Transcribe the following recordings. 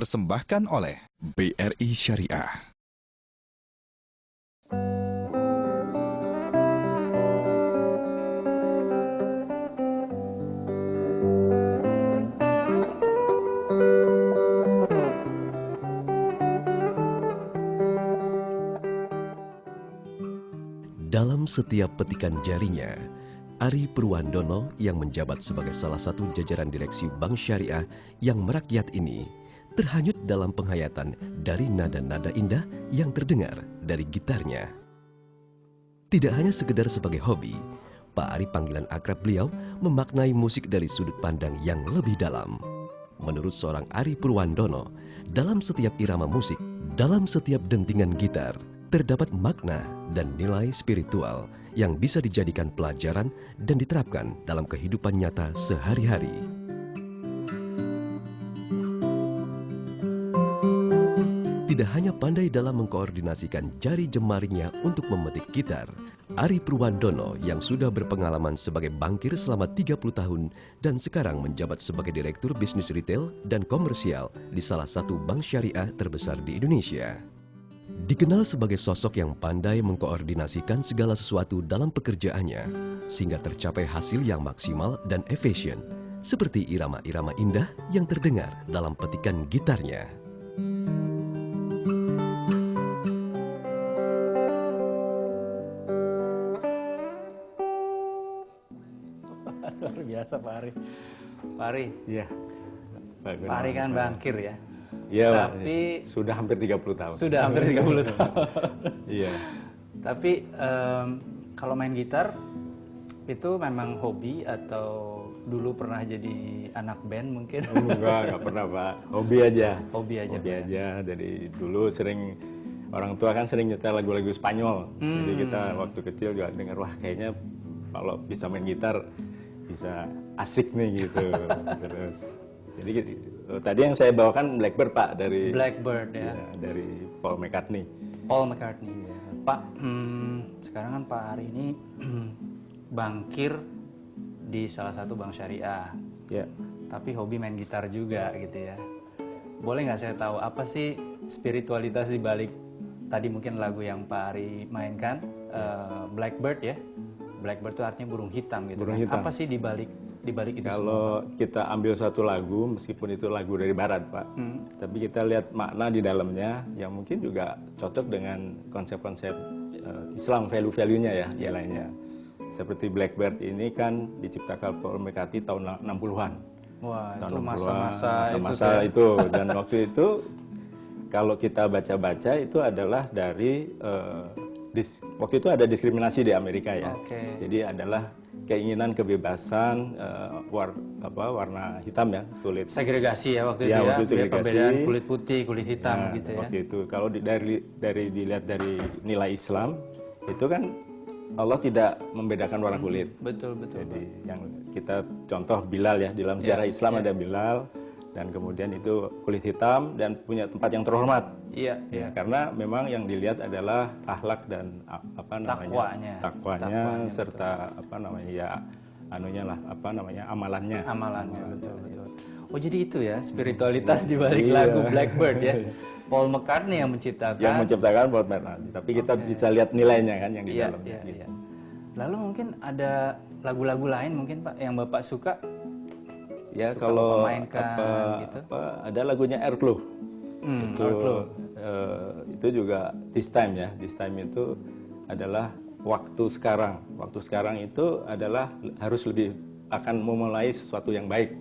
dipersembahkan oleh BRI Syariah. Dalam setiap petikan jarinya, Ari Purwandono yang menjabat sebagai salah satu jajaran direksi Bank Syariah yang merakyat ini terhanyut dalam penghayatan dari nada-nada indah yang terdengar dari gitarnya. Tidak hanya sekedar sebagai hobi, Pak Ari panggilan akrab beliau memaknai musik dari sudut pandang yang lebih dalam. Menurut seorang Ari Purwandono, dalam setiap irama musik, dalam setiap dentingan gitar, terdapat makna dan nilai spiritual yang bisa dijadikan pelajaran dan diterapkan dalam kehidupan nyata sehari-hari. Tidak hanya pandai dalam mengkoordinasikan jari jemarinya untuk memetik gitar, Ari Purwandono yang sudah berpengalaman sebagai bankir selama 30 tahun dan sekarang menjabat sebagai direktur bisnis retail dan komersial di salah satu bank syariah terbesar di Indonesia. Dikenal sebagai sosok yang pandai mengkoordinasikan segala sesuatu dalam pekerjaannya, sehingga tercapai hasil yang maksimal dan efisien, seperti irama-irama indah yang terdengar dalam petikan gitarnya. Luar biasa Pak Ari. Pak Ari, Iya. Pak Ari kan bankir ya. Iya, tapi sudah hampir 30 tahun. Sudah hampir 30 tahun. Iya. Tapi kalau main gitar itu memang hobi atau dulu pernah jadi anak band mungkin? Enggak pernah Pak. Hobi aja. Hobi aja. Hobi aja. Dari dulu sering orang tua kan sering nyetel lagu-lagu Spanyol. Jadi kita waktu kecil juga dengar wah kayaknya kalau bisa main gitar bisa asik nih gitu. Terus jadi tadi yang saya bawakan Blackbird Pak dari Blackbird ya. Dari Paul McCartney. Paul McCartney. Ya. Pak, sekarang kan Pak Ari ini bankir di salah satu bank syariah. Ya. Tapi hobi main gitar juga gitu ya. Boleh nggak saya tahu apa sih spiritualitas di balik tadi mungkin lagu yang Pak Ari mainkan, Blackbird ya. Blackbird itu artinya burung hitam gitu. Burung kan. hitam. Apa sih di balik itu kalau semua, kita ambil suatu lagu, meskipun itu lagu dari barat Pak, tapi kita lihat makna di dalamnya yang mungkin juga cocok dengan konsep-konsep Islam, value-value-nya ya, nilainya. Seperti Blackbird ini kan diciptakan Paul McCartney tahun 60-an. Wah, tahun itu 60-an, masa-masa itu. Dan waktu itu kalau kita baca-baca itu adalah dari waktu itu ada diskriminasi di Amerika ya. Jadi adalah keinginan kebebasan warna hitam ya, kulit. Segregasi ya waktu itu ya. Waktu segregasi. Perbedaan kulit putih, kulit hitam gitu ya. Waktu itu kalau dilihat dari nilai Islam itu kan Allah tidak membedakan warna kulit. Betul. Jadi yang kita contoh Bilal ya, di dalam sejarah Islam ada Bilal dan kemudian itu kulit hitam dan punya tempat yang terhormat. Iya. Karena memang yang dilihat adalah akhlak dan takwanya serta amalannya. Amalannya betul. Oh jadi itu ya spiritualitas di balik lagu Blackbird ya. Paul McCartney yang menciptakan. Yang menciptakan Paul McCartney. Tapi kita bisa lihat nilainya kan yang di dalamnya. Iya. Lalu mungkin ada lagu-lagu lain mungkin Pak yang Bapak suka? Ya kalau gitu. ada lagunya Airclaw. Itu juga This Time ya. This Time itu adalah waktu sekarang. Waktu sekarang itu adalah harus akan memulai sesuatu yang baik.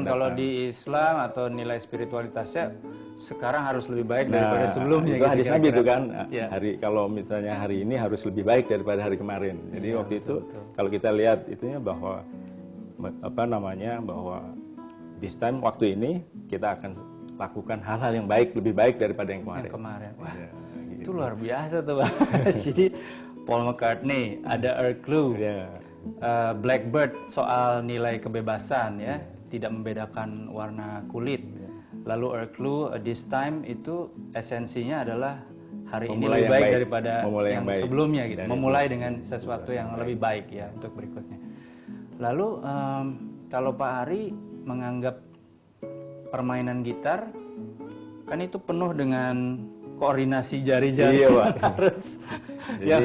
Kalau di Islam atau nilai spiritualitasnya sekarang harus lebih baik daripada sebelumnya. Itu hadis Nabi itu kan. Kalau misalnya hari ini harus lebih baik daripada hari kemarin. Jadi waktu itu kalau kita lihat itunya bahwa bahwa this time waktu ini kita akan lakukan hal-hal yang baik, lebih baik daripada yang kemarin. Wah, itu luar biasa tuh Pak. Jadi Paul McCartney, ada Airclaw, Blackbird soal nilai kebebasan ya, tidak membedakan warna kulit. Lalu Airclaw, This Time itu esensinya adalah hari ini lebih baik daripada yang sebelumnya gitu. Memulai dengan sesuatu yang lebih baik ya untuk berikutnya. Lalu kalau Pak Ari menganggap permainan gitar Kan itu penuh dengan koordinasi jari-jari. Iya, Pak.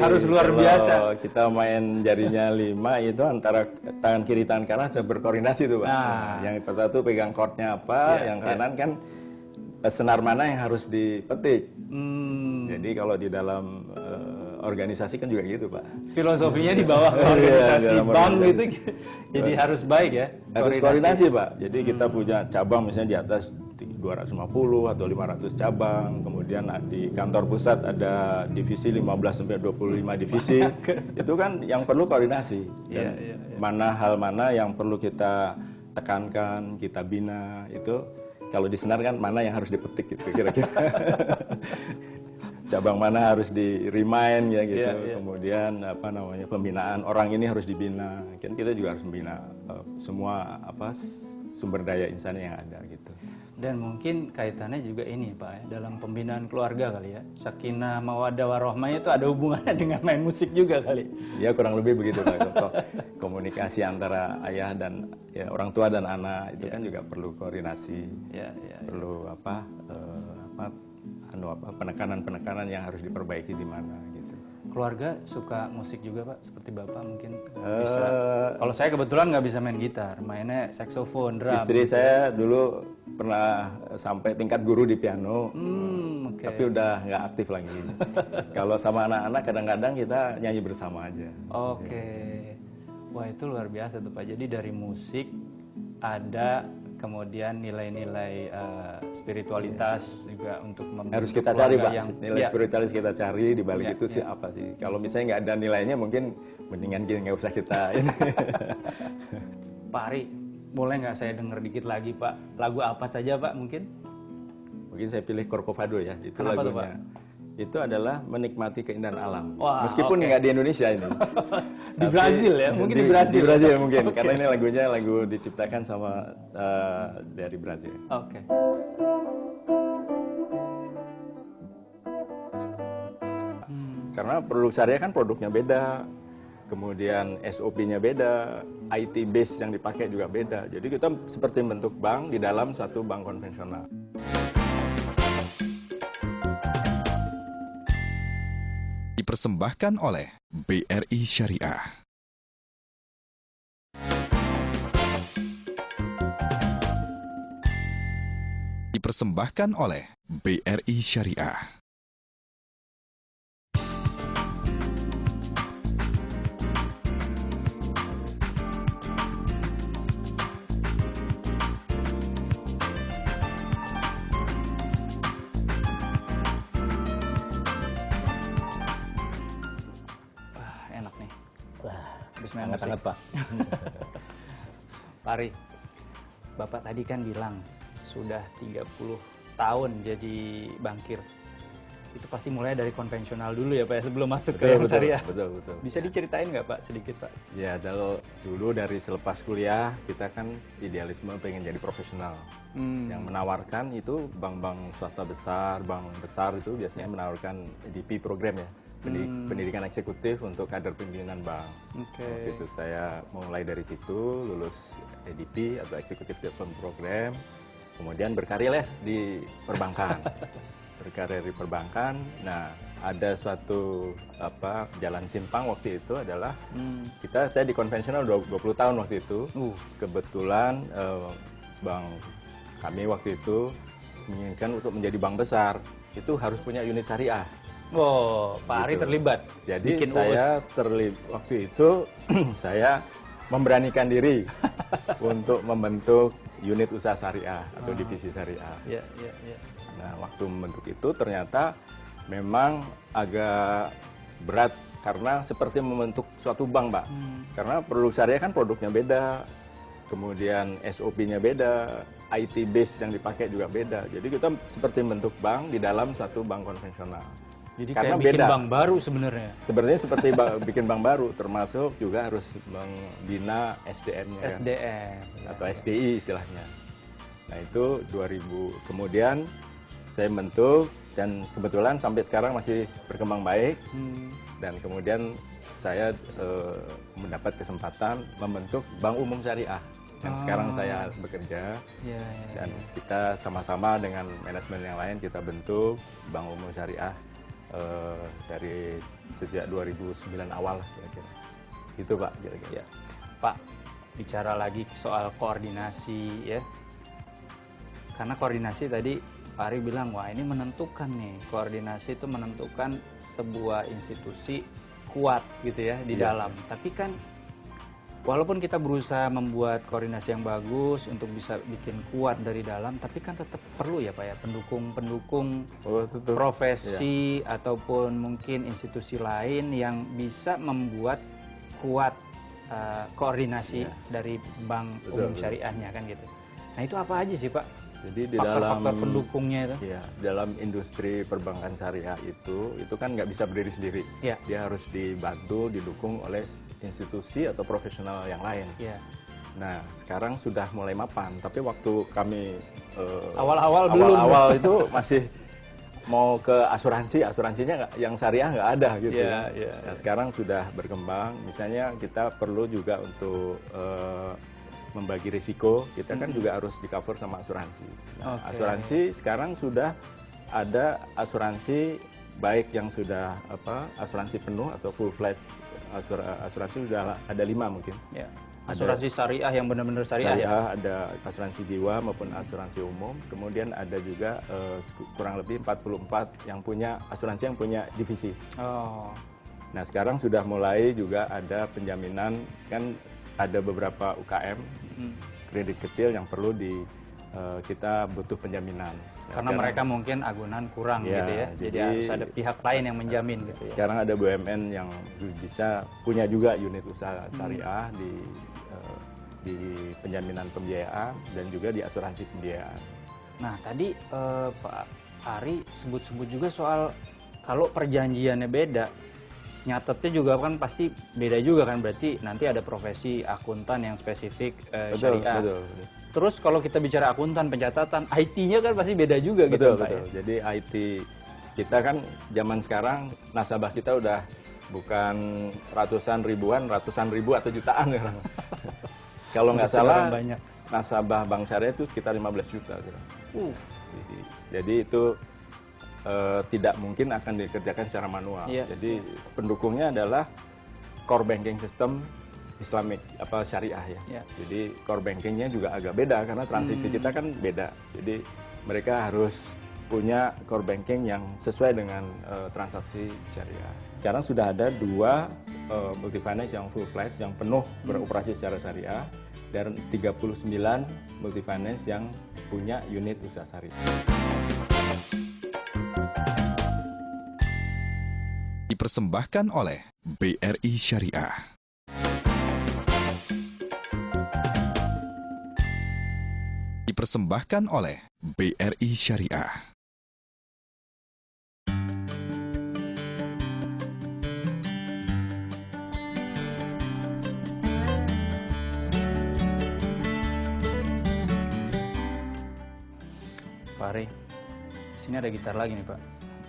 harus luar biasa. Kalau kita main jarinya 5 itu antara tangan kiri tangan kanan sudah berkoordinasi tuh, Pak. Yang pertama tuh pegang chordnya apa, yang kanan kan senar mana yang harus dipetik. Jadi kalau di dalam organisasi kan juga gitu, Pak. Filosofinya di bawah organisasi bank gitu. Jadi harus baik ya. Harus koordinasi, Pak. Jadi kita punya cabang misalnya di atas 250 atau 500 cabang. Kemudian di kantor pusat ada divisi 15 sampai 25 divisi. Itu kan yang perlu koordinasi. Dan mana hal mana yang perlu kita tekankan, kita bina itu. Kalau di senar kan mana yang harus dipetik gitu kira-kira. Cabang mana harus di remind ya gitu. Kemudian apa namanya pembinaan orang ini harus dibina. Kan kita juga harus membina semua sumber daya insan yang ada gitu. Dan mungkin kaitannya juga ini Pak ya, dalam pembinaan keluarga kali ya. Sakinah mawaddah warahmah itu ada hubungannya dengan main musik juga kali. Ya kurang lebih begitu Pak. Komunikasi antara ayah dan orang tua dan anak itu kan juga perlu koordinasi. Perlu penekanan-penekanan yang harus diperbaiki di mana gitu. Keluarga suka musik juga Pak, seperti Bapak mungkin bisa. Kalau saya kebetulan nggak bisa main gitar, mainnya saksofon, drum. Istri saya dulu pernah sampai tingkat guru di piano, tapi udah nggak aktif lagi. Kalau sama anak-anak kadang-kadang kita nyanyi bersama aja. Wah itu luar biasa tuh Pak. Jadi dari musik ada kemudian nilai-nilai spiritualitas juga untuk membentuk harus kita cari Pak, nilai spiritualis kita cari di balik itu sih apa sih. Kalau misalnya nggak ada nilainya mungkin mendingan nggak usah kita ini. Pak Ari, boleh nggak saya dengar dikit lagi Pak? Lagu apa saja Pak mungkin? Mungkin saya pilih Corcovado ya, itu Kenapa lagunya. tuh, Pak? Itu adalah menikmati keindahan alam. Wah, meskipun nggak di Indonesia ini. Di Brazil ya, mungkin di Brazil. Di Brazil mungkin, karena ini lagu diciptakan sama dari Brazil. Karena produk syariah kan produknya beda, kemudian SOP-nya beda, IT base yang dipakai juga beda. Jadi kita seperti bentuk bank di dalam suatu bank konvensional. Dipersembahkan oleh BRI Syariah. Dipersembahkan oleh BRI Syariah. Enak nih. Sangat-sangat Pak. Pak Ari, Bapak tadi kan bilang sudah 30 tahun jadi bankir. Itu pasti mulai dari konvensional dulu ya Pak ya, sebelum masuk ke syariah. Betul. Bisa diceritain nggak Pak sedikit Pak? Ya, dulu dari selepas kuliah kita kan idealisme pengen jadi profesional. Yang menawarkan itu bank-bank swasta besar, bank besar itu biasanya menawarkan EDP program ya. Pendidikan eksekutif untuk kader pimpinan bank. Waktu itu saya mulai dari situ, lulus EDP atau Executive Development Program, kemudian berkarir di perbankan. Berkarir di perbankan. Nah, ada suatu jalan simpang waktu itu adalah saya di konvensional 20 tahun waktu itu. Kebetulan bank kami waktu itu menginginkan untuk menjadi bank besar itu harus punya unit syariah. Pak Ari terlibat. Jadi saya waktu itu saya memberanikan diri untuk membentuk unit usaha syariah atau divisi syariah. Nah, waktu membentuk itu ternyata memang agak berat karena seperti membentuk suatu bank, Pak. Karena produk syariah kan produknya beda, kemudian SOP-nya beda, IT base yang dipakai juga beda. Jadi kita seperti membentuk bank di dalam suatu bank konvensional. Jadi karena kayak bikin bank baru sebenarnya. Sebenarnya seperti bikin bank baru, termasuk juga harus membina SDM-nya. SDM. Atau SDI istilahnya. Nah itu 2000. Kemudian saya bentuk dan kebetulan sampai sekarang masih berkembang baik. Dan kemudian saya mendapat kesempatan membentuk Bank Umum Syariah. dan sekarang saya bekerja. Ya, Dan kita sama-sama dengan manajemen yang lain kita bentuk Bank Umum Syariah dari sejak 2009 awal lah kira-kira. Gitu Pak kira-kira. ya. Pak, bicara lagi soal koordinasi ya. Karena koordinasi tadi Pak Ari bilang, wah ini menentukan nih. Koordinasi itu menentukan sebuah institusi kuat gitu ya di dalam. Tapi kan walaupun kita berusaha membuat koordinasi yang bagus untuk bisa bikin kuat dari dalam, tapi kan tetap perlu ya Pak ya pendukung-pendukung profesi ataupun mungkin institusi lain yang bisa membuat kuat koordinasi dari Bank Umum Syariahnya kan gitu. Nah itu apa aja sih Pak? Jadi di Faktor-faktor dalam pendukungnya itu? Ya, dalam industri perbankan syariah itu kan nggak bisa berdiri sendiri. Ya. Dia harus dibantu, didukung oleh institusi atau profesional yang lain. Ya. Nah, sekarang sudah mulai mapan. Tapi waktu kami Awal-awal dulu itu masih mau ke asuransinya yang syariah nggak ada gitu. Ya, kan. ya, Nah, sekarang sudah berkembang. Misalnya kita perlu juga untuk membagi risiko, kita kan juga harus di cover sama asuransi. Nah, asuransi sekarang sudah ada asuransi baik yang sudah asuransi penuh atau full fledged asuransi sudah ada 5 mungkin. Ya. Asuransi syariah yang benar-benar syariah ya. Ada asuransi jiwa maupun asuransi umum. Kemudian ada juga kurang lebih 44 asuransi yang punya divisi. Oh. Nah, sekarang sudah mulai juga ada penjaminan, kan ada beberapa UKM kredit kecil yang perlu kita butuh penjaminan. Nah, karena mereka mungkin agunan kurang gitu ya. Jadi harus ada pihak lain yang menjamin gitu ya. Sekarang ada BUMN yang bisa punya juga unit usaha syariah di penjaminan pembiayaan dan juga di asuransi pembiayaan. Nah, tadi Pak Ari sebut-sebut juga soal kalau perjanjiannya beda, nyatetnya juga kan pasti beda juga kan, berarti nanti ada profesi akuntan yang spesifik syariah. Betul. Terus kalau kita bicara akuntan, pencatatan, IT-nya kan pasti beda juga gitu Pak. Betul. Jadi IT kita kan zaman sekarang nasabah kita udah bukan ratusan ribu atau jutaan sekarang. Kalau nggak salah banyak. Nasabah Bank Syariah itu sekitar 15 juta. Jadi itu tidak mungkin akan dikerjakan secara manual. Jadi pendukungnya adalah core banking system Islamic syariah ya. Jadi core bankingnya juga agak beda karena transisi kita kan beda. Jadi mereka harus punya core banking yang sesuai dengan transaksi syariah. Sekarang sudah ada 2 multifinance yang full fledged yang penuh beroperasi secara syariah dan 39 multifinance yang punya unit usaha syariah. Dipersembahkan oleh BRI Syariah. Dipersembahkan oleh BRI Syariah. Pak Ari, sini ada gitar lagi nih Pak.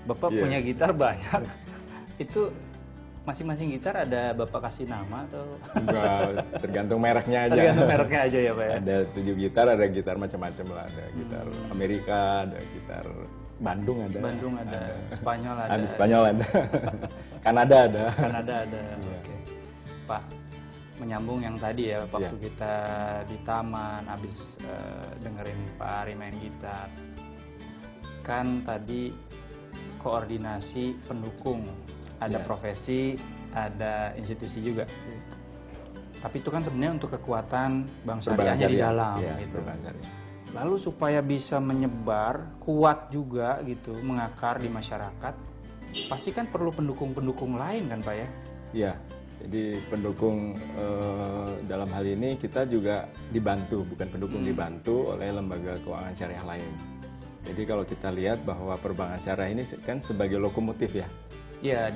Bapak punya gitar banyak. Itu masing-masing gitar ada Bapak kasih nama atau? Enggak, tergantung mereknya aja. Tergantung mereknya aja ya Pak ya? Ada 7 gitar, ada gitar macam-macam lah. Ada gitar Amerika, ada gitar Bandung ada. Spanyol ada. Ada Spanyol ada. Kanada ada. Kanada ada. Oke. Pak, menyambung yang tadi ya, waktu kita di taman, habis dengerin Pak Ari main gitar. Kan tadi koordinasi pendukung, ada profesi, ada institusi juga. Tapi itu kan sebenarnya untuk kekuatan Bank Syariahnya di dalam gitu. Lalu supaya bisa menyebar, kuat juga gitu, mengakar di masyarakat, pasti kan perlu pendukung-pendukung lain kan Pak ya? Iya, jadi pendukung dalam hal ini kita juga dibantu, bukan pendukung, dibantu oleh lembaga keuangan syariah lain. Jadi kalau kita lihat bahwa perbankan syariah ini kan sebagai lokomotif ya. Iya,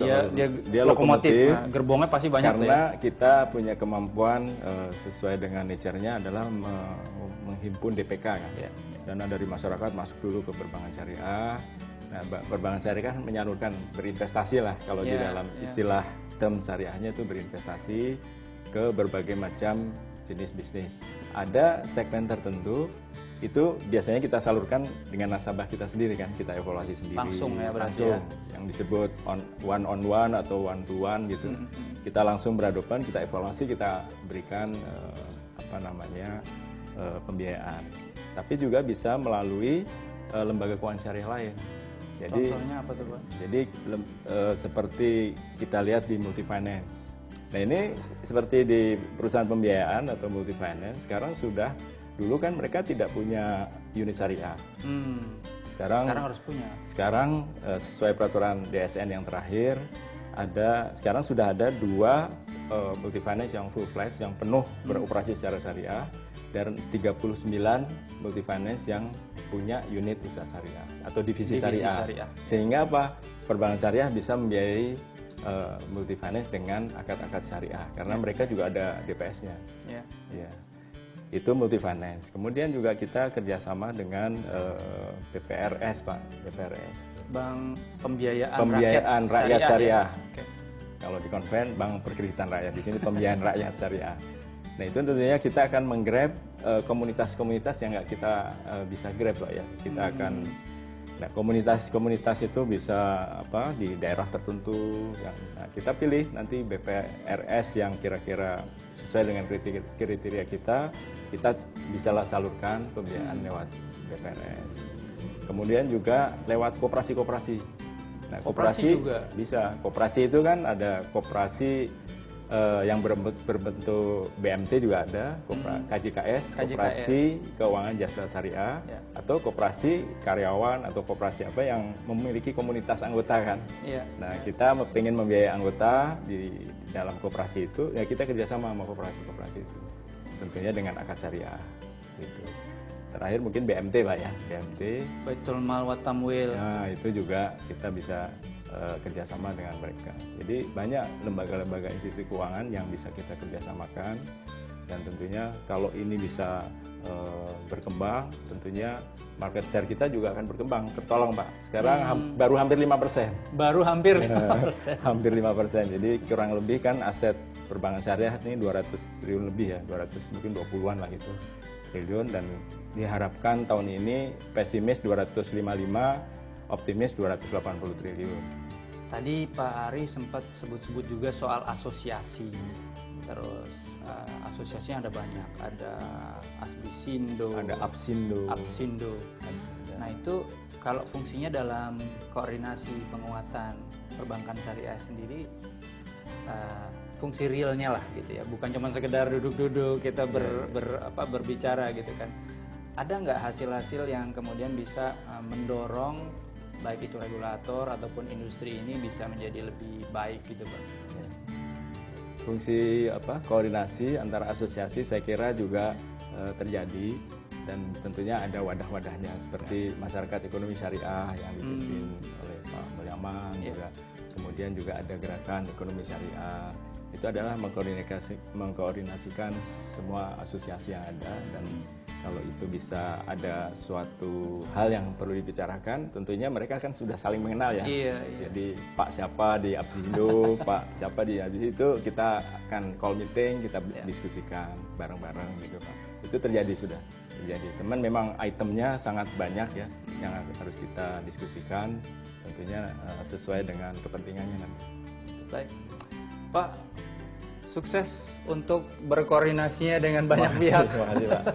dia lokomotif. Nah, gerbongnya pasti banyak karena kita punya kemampuan sesuai dengan nature-nya adalah menghimpun DPK kan. Ya. Dana dari masyarakat masuk dulu ke perbankan syariah. Nah, perbankan syariah kan menyalurkan berinvestasi lah kalau di dalam istilah term syariahnya itu berinvestasi ke berbagai macam jenis bisnis. Ada segmen tertentu itu biasanya kita salurkan dengan nasabah kita sendiri kan, kita evaluasi sendiri. Langsung ya berarti langsung, ya? yang disebut one on one atau one to one gitu. Kita langsung berhadapan, kita evaluasi, kita berikan pembiayaan. Tapi juga bisa melalui lembaga keuangan syariah lain. Jadi, contohnya apa tuh Pak? Jadi seperti kita lihat di multifinance. Nah ini seperti di perusahaan pembiayaan atau multifinance, sekarang sudah, dulu kan mereka tidak punya unit syariah. Sekarang harus punya. Sekarang sesuai peraturan DSN yang terakhir, sekarang sudah ada 2 multifinance yang full fledged, yang penuh beroperasi secara syariah, dan 39 multifinance yang punya unit usaha syariah atau divisi syariah. Sehingga apa? Perbankan syariah bisa membiayai multifinance dengan akad-akad syariah karena mereka juga ada DPS-nya. Ya. Itu multifinance. Kemudian juga kita kerjasama dengan BPRS, Pak. BPRS. Bank Pembiayaan Rakyat Syariah. Okay. Kalau di konven Bank Perkreditan Rakyat, di sini Pembiayaan Rakyat Syariah. Nah itu tentunya kita akan menggrab komunitas-komunitas yang nggak kita bisa grab, Pak ya. Kita akan, nah komunitas-komunitas itu bisa di daerah tertentu. Nah, kita pilih nanti BPRS yang kira-kira sesuai dengan kriteria kita bisa salurkan pembiayaan lewat BPRS. Kemudian juga lewat koperasi-koperasi. Nah, koperasi juga bisa. Koperasi itu kan ada koperasi yang berbentuk BMT juga ada, KJKS, Koperasi Keuangan Jasa Syariah, atau koperasi karyawan atau koperasi apa yang memiliki komunitas anggota kan. Nah kita ingin membiayai anggota di dalam koperasi itu, ya kita kerjasama sama koperasi-koperasi itu, tentunya dengan akad syariah. Gitu. Terakhir mungkin BMT Pak ya, BMT. Baitul Mal wa Tamwil. Nah itu juga kita bisa kerjasama dengan mereka. Jadi banyak lembaga-lembaga institusi keuangan yang bisa kita kerjasamakan, dan tentunya kalau ini bisa berkembang, tentunya market share kita juga akan berkembang, tertolong Pak. Sekarang baru hampir 5%. Baru hampir 5%. Hampir 5%. Jadi kurang lebih kan aset perbankan syariah ini 200 triliun lebih ya, 200 mungkin 20-an lah gitu triliun, dan diharapkan tahun ini pesimis 255, optimis 280 triliun. Tadi Pak Ari sempat sebut-sebut juga soal asosiasi. Terus asosiasinya ada banyak, ada Asbisindo, ada Apsindo. Nah itu kalau fungsinya dalam koordinasi penguatan perbankan syariah sendiri, fungsi realnya lah gitu ya, bukan cuma sekedar duduk-duduk kita berbicara gitu kan. Ada nggak hasil-hasil yang kemudian bisa mendorong baik itu regulator ataupun industri ini bisa menjadi lebih baik gitu Pak? Fungsi koordinasi antara asosiasi saya kira juga terjadi, dan tentunya ada wadah-wadahnya seperti Masyarakat Ekonomi Syariah yang dipimpin oleh Pak Mulyaman juga. Kemudian juga ada Gerakan Ekonomi Syariah. Itu adalah mengkoordinasikan semua asosiasi yang ada, dan kalau itu bisa ada suatu hal yang perlu dibicarakan, tentunya mereka kan sudah saling mengenal ya. Jadi Pak siapa di Apsindo, Pak siapa di Abis itu, kita akan call meeting, kita diskusikan bareng-bareng gitu Pak. Itu sudah terjadi. Teman memang itemnya sangat banyak ya yang harus kita diskusikan, tentunya sesuai dengan kepentingannya nanti. Baik, Pak, sukses untuk berkoordinasinya dengan banyak pihak. Terima kasih Pak.